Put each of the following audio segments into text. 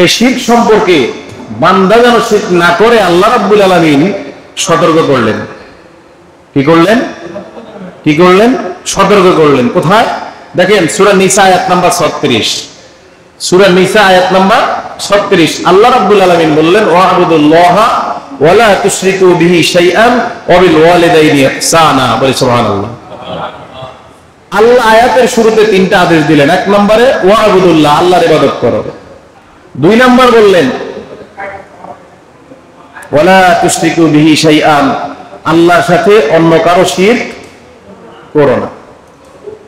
এই শিরক সম্পর্কে বান্দা যেন শিরক না করে আল্লাহ রাব্বুল আলামিন সতর্ক করলেন। কি করলেন? সতর্ক করলেন। কোথায়? দেখেন সূরা নিসা আয়াত নাম্বার 36। সূরা নিসা আয়াত নাম্বার 36 আল্লাহ রাব্বুল আলামিন বললেন ওয়া'বুদুল্লাহা ওয়া লা তুশরিকু বিহি শাইআন ওয়া বিল ওয়ালিদাইনি ইহসানা। বলি সুবহানাল্লাহ। আল্লাহ আয়াতের শুরুতে তিনটা আদেশ দিলেন। এক নম্বরে ওয়া'বুদুল্লাহ, আল্লাহর ইবাদত করো। দুই নাম্বার বললেন ওয়া লা তুশরিকু বিহি শাইআন, আল্লাহর সাথে অন্য কারো শিরক করো না।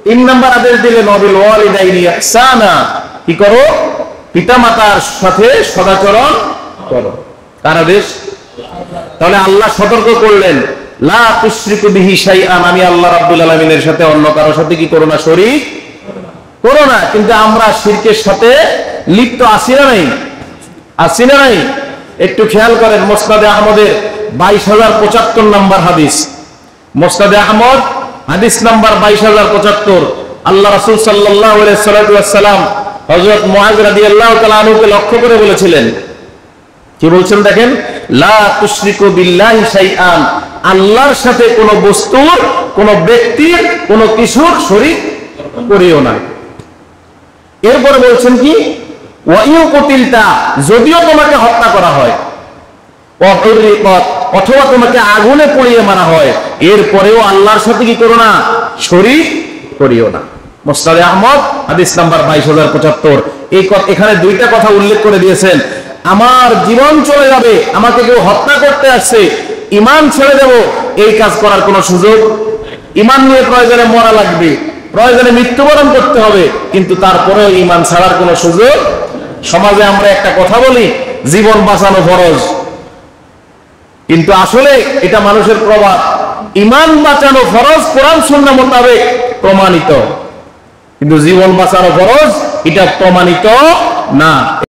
তিন নাম্বার আদেশ দিলেন ওয়া বিল ওয়ালিদাইনি ইহসানা, কি করো? পিতামাতার সাথে সদাচরণ করো। কার আদেশ? তাহলে আল্লাহ সতর্ক করলেন লা তুশরিকু বিহি শাইআন, আমি আল্লাহ রাব্বুল আলামিনের সাথে অন্য কারোর সাথে কি করো না? শরীক করো না। কিন্তু আমরা শিরকের সাথে লিপ্ত আছি না নাই? আছি না নাই? একটু খেয়াল করেন, মুসনাদে আহমদের 22,075 নাম্বার হাদিস। মুসনাদে আহমদ হাদিস নাম্বার 22,075। আল্লাহ রাসূল সাল্লাল্লাহু আলাইহি ওয়াসাল্লাম হযরত মুআয রাদিয়াল্লাহু তাআলা আনহুকে লক্ষ্য করে বলেছিলেন, কি বলছেন দেখেন, লা তুশরিকু বিল্লাহি শাইআন, আল্লাহর সাথে কোনো বস্তুর, কোনো ব্যক্তির, কোনো কিছুর শরীক করিও না। এরপরে বলছেন কি, ওয়া ইউ কুতিলতা, যদিও তোমাকে হত্যা করা হয়, ওয়া হুরিকাত, অথবা তোমাকে আগুনে পুড়িয়ে মারা হয়, এরপরেও আল্লাহর সাথে কি করো না? শরীক করিও না। মুসনাদে আহমদ হাদিস নাম্বার 22,075। এখানে দুইটা কথা উল্লেখ করে দিয়েছেন। আমার জীবন চলে যাবে, আমাকে কেউ হত্যা করতে আসছে, ঈমান ছেড়ে দেব, এই কাজ করার কোনো সুযোগ? ঈমান নিয়ে প্রয়োজনে মরা লাগবে, প্রয়োজনে মৃত্যুবরণ করতে হবে, কিন্তু তারপরেও ঈমান ছাড়ার কোনো সুযোগ? সমাজে আমরা একটা কথা বলি, জীবন বাঁচানো ফরজ, কিন্তু আসলে এটা মানুষের প্রবাদ। ঈমান বাঁচানো ফরজ কোরআন সুন্নাহ মোতাবেক প্রমাণিত, কিন্তু জীবন বাঁচানো ফরজ এটা প্রমাণিত না।